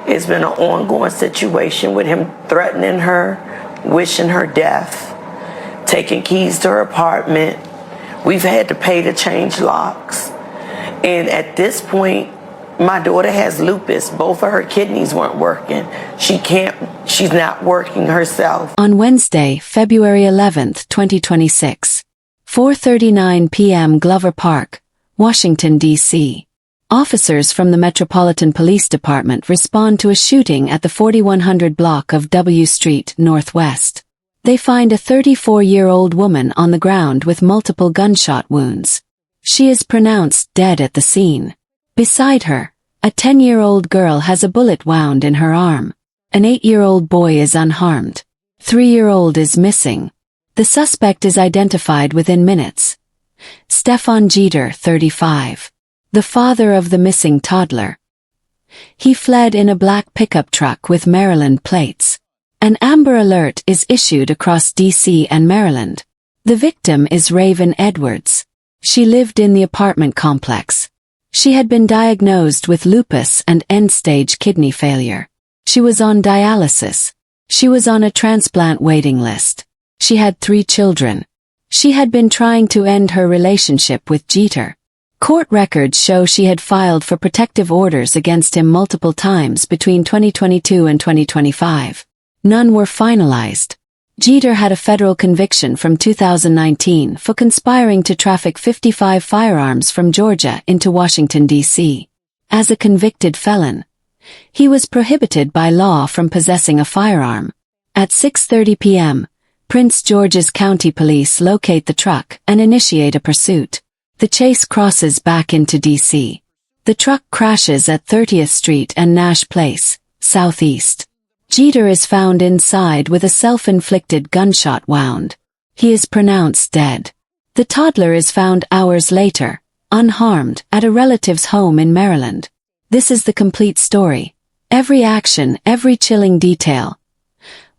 It's been an ongoing situation with him threatening her, wishing her death, taking keys to her apartment. We've had to pay to change locks. And at this point, my daughter has lupus. Both of her kidneys weren't working. She's not working herself. On Wednesday, February 11th, 2026, 4:39 p.m. Glover Park, Washington, D.C. Officers from the Metropolitan Police Department respond to a shooting at the 4100 block of W Street Northwest. They find a 34-year-old woman on the ground with multiple gunshot wounds. She is pronounced dead at the scene. Beside her, a 10-year-old girl has a bullet wound in her arm. An 8-year-old boy is unharmed. 3-year-old is missing. The suspect is identified within minutes. Stefan Jeter, 35. The father of the missing toddler. He fled in a black pickup truck with Maryland plates. An Amber Alert is issued across D.C. and Maryland. The victim is Raven Edwards. She lived in the apartment complex. She had been diagnosed with lupus and end-stage kidney failure. She was on dialysis. She was on a transplant waiting list. She had 3 children. She had been trying to end her relationship with Jeter. Court records show she had filed for protective orders against him multiple times between 2022 and 2025. None were finalized. Jeter had a federal conviction from 2019 for conspiring to traffic 55 firearms from Georgia into Washington, D.C. As a convicted felon, he was prohibited by law from possessing a firearm. At 6:30 p.m., Prince George's County Police locate the truck and initiate a pursuit. The chase crosses back into D.C. The truck crashes at 30th Street and Nash Place, southeast. Jeter is found inside with a self-inflicted gunshot wound. He is pronounced dead. The toddler is found hours later, unharmed, at a relative's home in Maryland. This is the complete story. Every action, every chilling detail.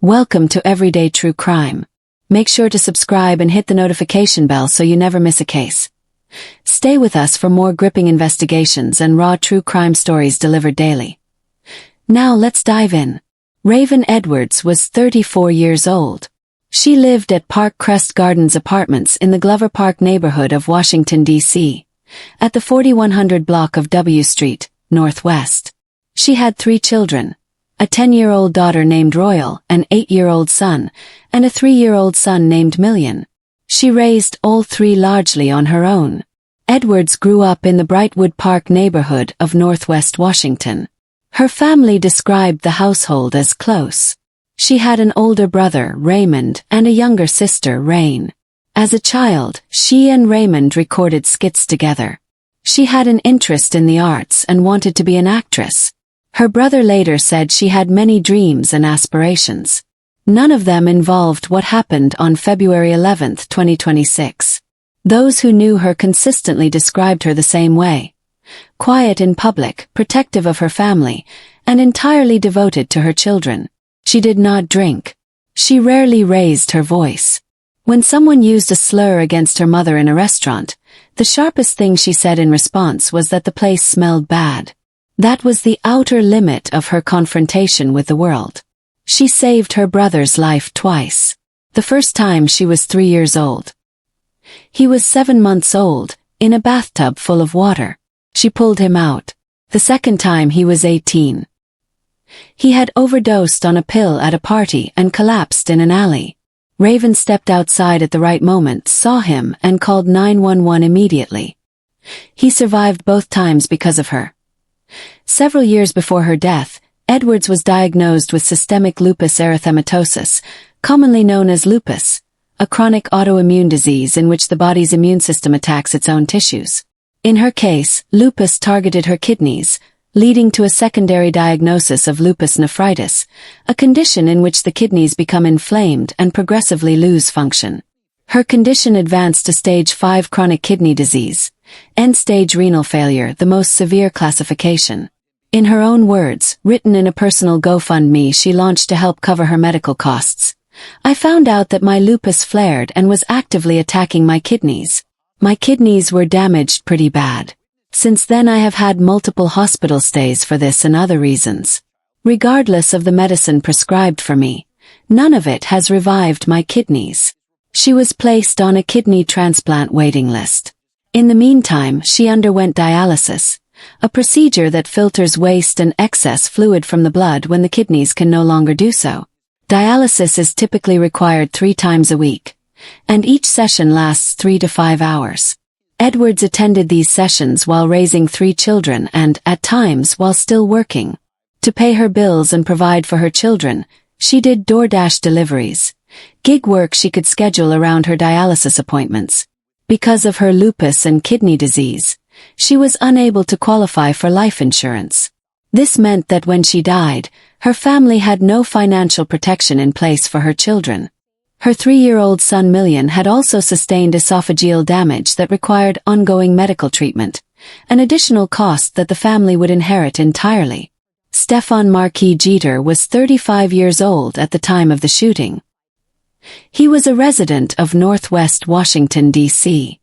Welcome to Everyday True Crime. Make sure to subscribe and hit the notification bell so you never miss a case. Stay with us for more gripping investigations and raw true crime stories delivered daily. Now let's dive in. Raven Edwards was 34 years old. She lived at Park Crest Gardens Apartments in the Glover Park neighborhood of Washington, D.C., at the 4100 block of W Street, Northwest. She had 3 children, a 10-year-old daughter named Royal, an 8-year-old son, and a 3-year-old son named Million. She raised all 3 largely on her own. Edwards grew up in the Brightwood Park neighborhood of Northwest Washington. Her family described the household as close. She had an older brother, Raymond, and a younger sister, Rain. As a child, she and Raymond recorded skits together. She had an interest in the arts and wanted to be an actress. Her brother later said she had many dreams and aspirations. None of them involved what happened on February 11, 2026. Those who knew her consistently described her the same way. Quiet in public, protective of her family, and entirely devoted to her children. She did not drink. She rarely raised her voice. When someone used a slur against her mother in a restaurant, the sharpest thing she said in response was that the place smelled bad. That was the outer limit of her confrontation with the world. She saved her brother's life twice. The first time she was 3 years old. He was 7 months old, in a bathtub full of water. She pulled him out. The second time he was 18. He had overdosed on a pill at a party and collapsed in an alley. Raven stepped outside at the right moment, saw him, and called 911 immediately. He survived both times because of her. Several years before her death, Edwards was diagnosed with systemic lupus erythematosus, commonly known as lupus, a chronic autoimmune disease in which the body's immune system attacks its own tissues. In her case, lupus targeted her kidneys, leading to a secondary diagnosis of lupus nephritis, a condition in which the kidneys become inflamed and progressively lose function. Her condition advanced to stage 5 chronic kidney disease, end-stage renal failure, the most severe classification. In her own words, written in a personal GoFundMe she launched to help cover her medical costs, "I found out that my lupus flared and was actively attacking my kidneys. My kidneys were damaged pretty bad. Since then I have had multiple hospital stays for this and other reasons." Regardless of the medicine prescribed for me, none of it has revived my kidneys. She was placed on a kidney transplant waiting list. In the meantime, she underwent dialysis, a procedure that filters waste and excess fluid from the blood when the kidneys can no longer do so. Dialysis is typically required 3 times a week, and each session lasts 3 to 5 hours. Edwards attended these sessions while raising 3 children and, at times, while still working. To pay her bills and provide for her children, she did DoorDash deliveries, gig work she could schedule around her dialysis appointments. Because of her lupus and kidney disease, she was unable to qualify for life insurance. This meant that when she died, her family had no financial protection in place for her children. Her 3-year-old son Million had also sustained esophageal damage that required ongoing medical treatment, an additional cost that the family would inherit entirely. Stefan Marquis Jeter was 35 years old at the time of the shooting. He was a resident of Northwest Washington, D.C.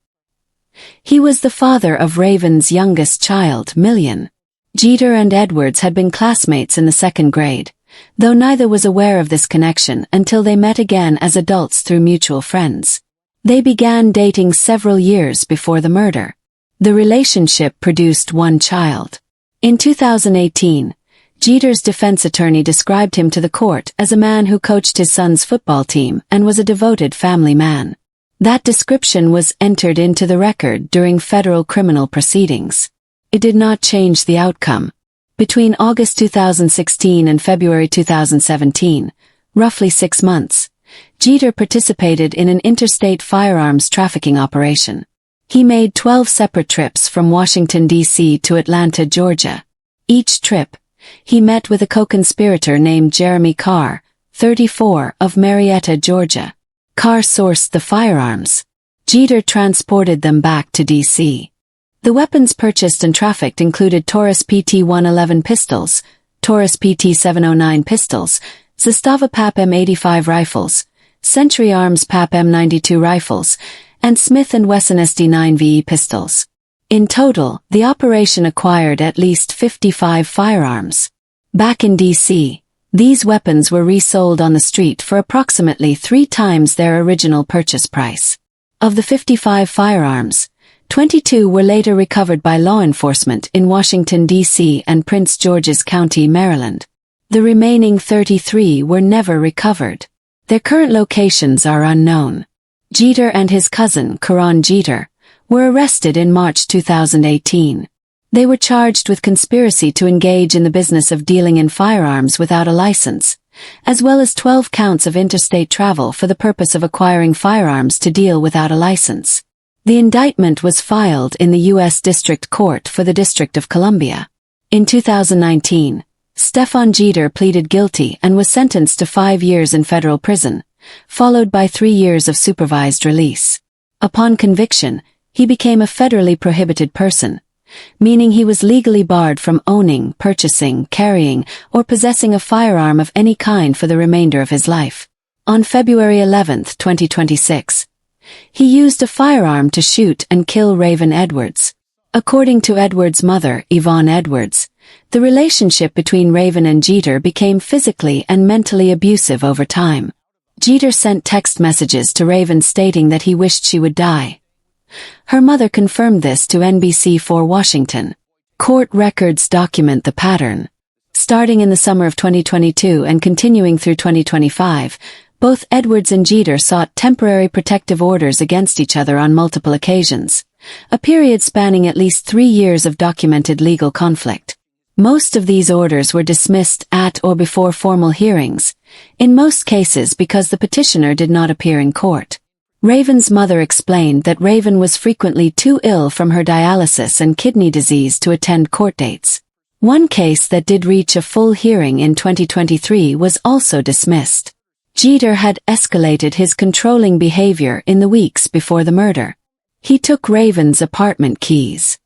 He was the father of Raven's youngest child, Million. Jeter and Edwards had been classmates in the 2nd grade, though neither was aware of this connection until they met again as adults through mutual friends. They began dating several years before the murder. The relationship produced 1 child. In 2018, Jeter's defense attorney described him to the court as a man who coached his son's football team and was a devoted family man. That description was entered into the record during federal criminal proceedings. It did not change the outcome. Between August 2016 and February 2017, roughly 6 months, Jeter participated in an interstate firearms trafficking operation. He made 12 separate trips from Washington, D.C. to Atlanta, Georgia. Each trip, he met with a co-conspirator named Jeremy Carr, 34, of Marietta, Georgia. Carr sourced the firearms. Jeter transported them back to D.C. The weapons purchased and trafficked included Taurus PT-111 pistols, Taurus PT-709 pistols, Zastava PAP M85 rifles, Century Arms PAP M92 rifles, and Smith & Wesson SD9VE pistols. In total, the operation acquired at least 55 firearms. Back in D.C., these weapons were resold on the street for approximately 3 times their original purchase price. Of the 55 firearms, 22 were later recovered by law enforcement in Washington, D.C. and Prince George's County, Maryland. The remaining 33 were never recovered. Their current locations are unknown. Jeter and his cousin, Karan Jeter, were arrested in March 2018. They were charged with conspiracy to engage in the business of dealing in firearms without a license, as well as 12 counts of interstate travel for the purpose of acquiring firearms to deal without a license. The indictment was filed in the U.S. District Court for the District of Columbia. In 2019, Stefan Jeter pleaded guilty and was sentenced to 5 years in federal prison, followed by 3 years of supervised release. Upon conviction, he became a federally prohibited person, meaning he was legally barred from owning, purchasing, carrying, or possessing a firearm of any kind for the remainder of his life. On February 11, 2026, he used a firearm to shoot and kill Raven Edwards. According to Edwards' mother, Yvonne Edwards, the relationship between Raven and Jeter became physically and mentally abusive over time. Jeter sent text messages to Raven stating that he wished she would die. Her mother confirmed this to NBC4 Washington. Court records document the pattern. Starting in the summer of 2022 and continuing through 2025, both Edwards and Jeter sought temporary protective orders against each other on multiple occasions, a period spanning at least 3 years of documented legal conflict. Most of these orders were dismissed at or before formal hearings, in most cases because the petitioner did not appear in court. Raven's mother explained that Raven was frequently too ill from her dialysis and kidney disease to attend court dates. One case that did reach a full hearing in 2023 was also dismissed. Jeter had escalated his controlling behavior in the weeks before the murder. He took Raven's apartment keys.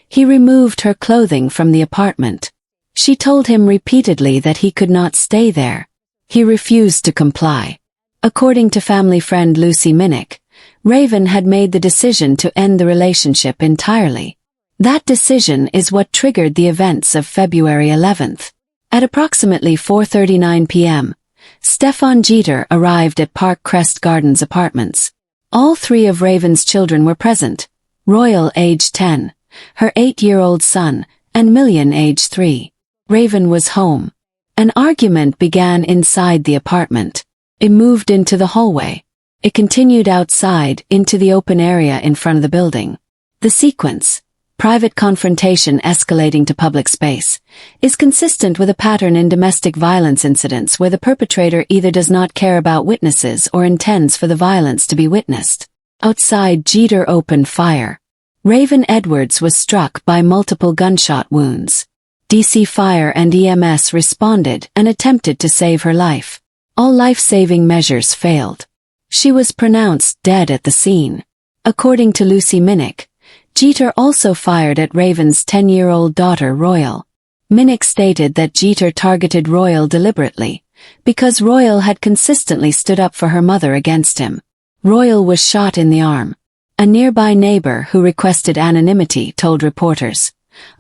He removed her clothing from the apartment. She told him repeatedly that he could not stay there. He refused to comply. According to family friend Lucy Minnick, Raven had made the decision to end the relationship entirely. That decision is what triggered the events of February 11th. At approximately 4:39 p.m., Stefan Jeter arrived at Park Crest Gardens Apartments. All three of Raven's children were present: Royal, age 10, her 8-year-old son, and Million, age 3. Raven was home. An argument began inside the apartment. It moved into the hallway. It continued outside into the open area in front of the building. The sequence, private confrontation escalating to public space, is consistent with a pattern in domestic violence incidents where the perpetrator either does not care about witnesses or intends for the violence to be witnessed. Outside, Jeter opened fire. Raven Edwards was struck by multiple gunshot wounds. DC Fire and EMS responded and attempted to save her life. All life-saving measures failed. She was pronounced dead at the scene. According to Lucy Minnick, Jeter also fired at Raven's 10-year-old daughter Royal. Minnick stated that Jeter targeted Royal deliberately, because Royal had consistently stood up for her mother against him. Royal was shot in the arm. A nearby neighbor who requested anonymity told reporters,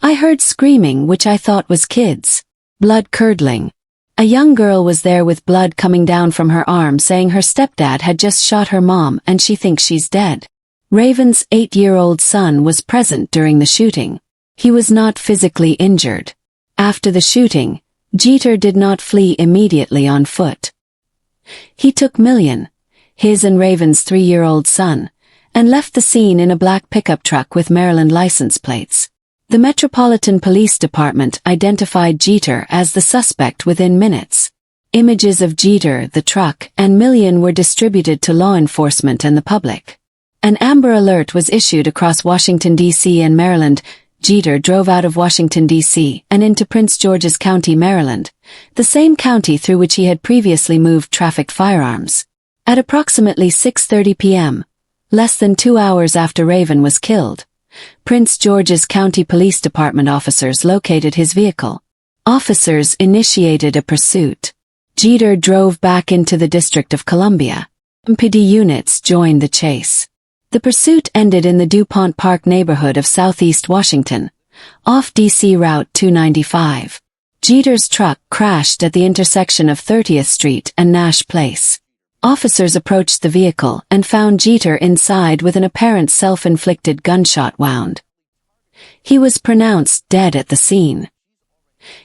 "I heard screaming which I thought was kids. Blood curdling. A young girl was there with blood coming down from her arm saying her stepdad had just shot her mom and she thinks she's dead." Raven's 8-year-old son was present during the shooting. He was not physically injured. After the shooting, Jeter did not flee immediately on foot. He took Million, his and Raven's 3-year-old son, and left the scene in a black pickup truck with Maryland license plates. The Metropolitan Police Department identified Jeter as the suspect within minutes. Images of Jeter, the truck, and Million were distributed to law enforcement and the public. An Amber Alert was issued across Washington, D.C. and Maryland. Jeter drove out of Washington, D.C. and into Prince George's County, Maryland, the same county through which he had previously moved trafficked firearms. At approximately 6:30 p.m., less than 2 hours after Raven was killed, Prince George's County Police Department officers located his vehicle. Officers initiated a pursuit. Jeter drove back into the District of Columbia. MPD units joined the chase. The pursuit ended in the DuPont Park neighborhood of southeast Washington, off DC Route 295. Jeter's truck crashed at the intersection of 30th Street and Nash Place. Officers approached the vehicle and found Jeter inside with an apparent self-inflicted gunshot wound. He was pronounced dead at the scene.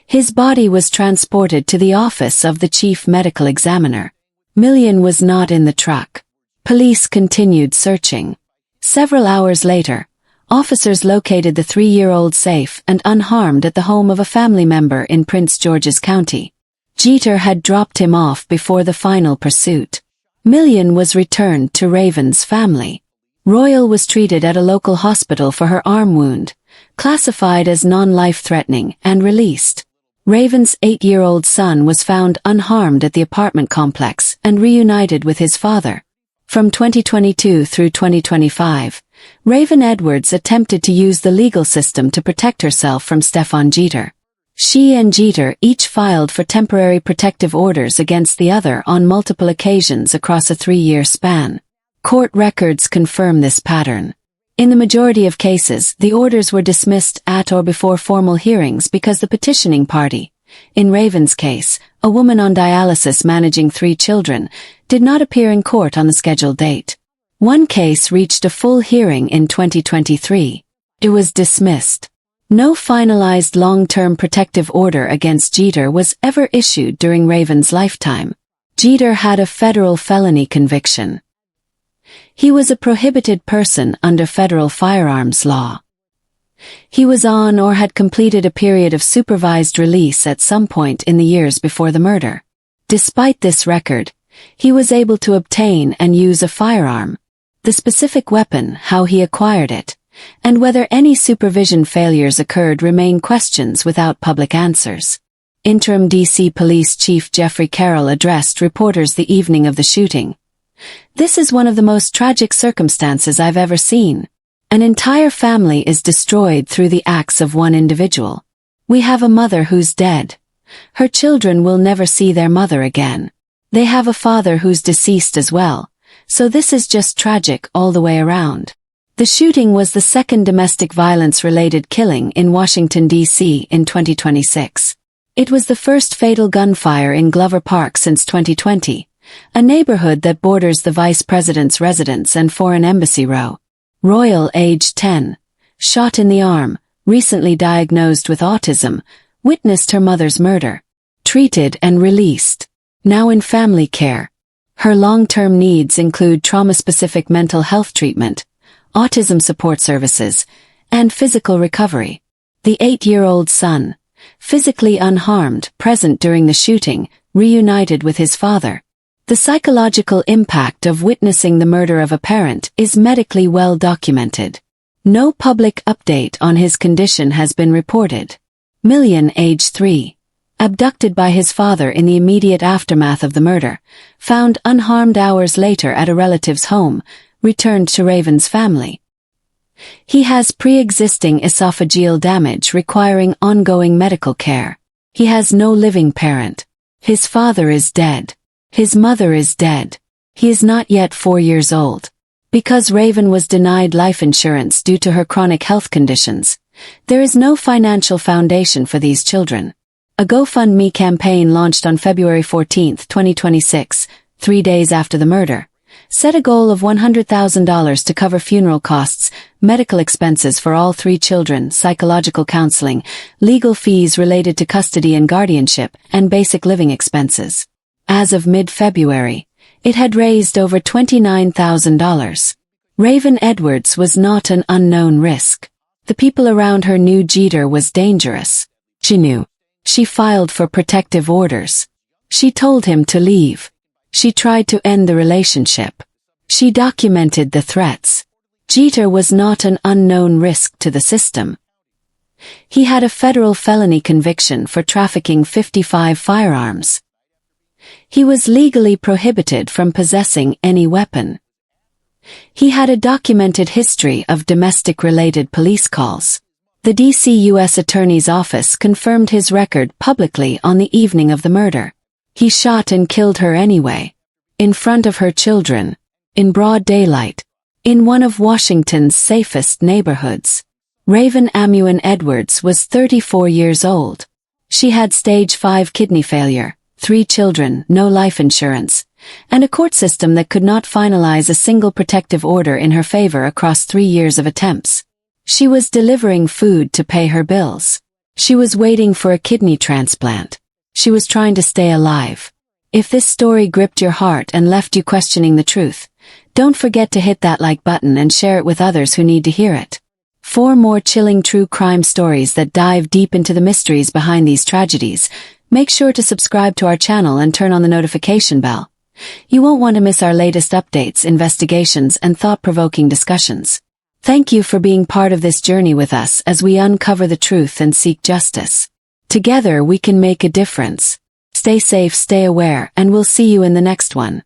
His body was transported to the office of the chief medical examiner. Million was not in the truck. Police continued searching. Several hours later, officers located the 3-year-old safe and unharmed at the home of a family member in Prince George's County. Jeter had dropped him off before the final pursuit. Million was returned to Raven's family. Royal was treated at a local hospital for her arm wound, classified as non-life-threatening, and released. Raven's 8-year-old son was found unharmed at the apartment complex and reunited with his father. From 2022 through 2025, Raven Edwards attempted to use the legal system to protect herself from Stefan Jeter. She and Jeter each filed for temporary protective orders against the other on multiple occasions across a 3-year span. Court records confirm this pattern. In the majority of cases, the orders were dismissed at or before formal hearings because the petitioning party, in Raven's case, a woman on dialysis managing 3 children, did not appear in court on the scheduled date. One case reached a full hearing in 2023. It was dismissed. No finalized long-term protective order against Jeter was ever issued during Raven's lifetime. Jeter had a federal felony conviction. He was a prohibited person under federal firearms law. He was on or had completed a period of supervised release at some point in the years before the murder. Despite this record, he was able to obtain and use a firearm. The specific weapon, how he acquired it, and whether any supervision failures occurred remain questions without public answers. Interim DC Police Chief Jeffrey Carroll addressed reporters the evening of the shooting. "This is one of the most tragic circumstances I've ever seen. An entire family is destroyed through the acts of one individual. We have a mother who's dead. Her children will never see their mother again. They have a father who's deceased as well, so this is just tragic all the way around." The shooting was the second domestic violence-related killing in Washington, D.C. in 2026. It was the first fatal gunfire in Glover Park since 2020, a neighborhood that borders the vice president's residence and Foreign Embassy Row. Royal, age 10, shot in the arm, recently diagnosed with autism, witnessed her mother's murder. Treated and released. Now in family care. Her long-term needs include trauma-specific mental health treatment, autism support services, and physical recovery. The 8-year-old son, physically unharmed, present during the shooting, reunited with his father. The psychological impact of witnessing the murder of a parent is medically well documented. No public update on his condition has been reported. Millian, age 3, abducted by his father in the immediate aftermath of the murder, found unharmed hours later at a relative's home, returned to Raven's family. He has pre-existing esophageal damage requiring ongoing medical care. He has no living parent. His father is dead. His mother is dead. He is not yet 4 years old. Because Raven was denied life insurance due to her chronic health conditions, there is no financial foundation for these children. A GoFundMe campaign launched on February 14, 2026, 3 days after the murder, set a goal of $100,000 to cover funeral costs, medical expenses for all 3 children, psychological counseling, legal fees related to custody and guardianship, and basic living expenses. As of mid-February, it had raised over $29,000. Raven Edwards was not an unknown risk. The people around her knew Jeter was dangerous. She knew. She filed for protective orders. She told him to leave. She tried to end the relationship. She documented the threats. Jeter was not an unknown risk to the system. He had a federal felony conviction for trafficking 55 firearms. He was legally prohibited from possessing any weapon. He had a documented history of domestic-related police calls. The D.C. U.S. Attorney's Office confirmed his record publicly on the evening of the murder. He shot and killed her anyway. In front of her children. In broad daylight. In one of Washington's safest neighborhoods. Raven Amuan Edwards was 34 years old. She had stage 5 kidney failure, 3 children, no life insurance, and a court system that could not finalize a single protective order in her favor across 3 years of attempts. She was delivering food to pay her bills. She was waiting for a kidney transplant. She was trying to stay alive. If this story gripped your heart and left you questioning the truth, don't forget to hit that like button and share it with others who need to hear it. For more chilling true crime stories that dive deep into the mysteries behind these tragedies, make sure to subscribe to our channel and turn on the notification bell. You won't want to miss our latest updates, investigations, and thought-provoking discussions. Thank you for being part of this journey with us as we uncover the truth and seek justice. Together we can make a difference. Stay safe, stay aware, and we'll see you in the next one.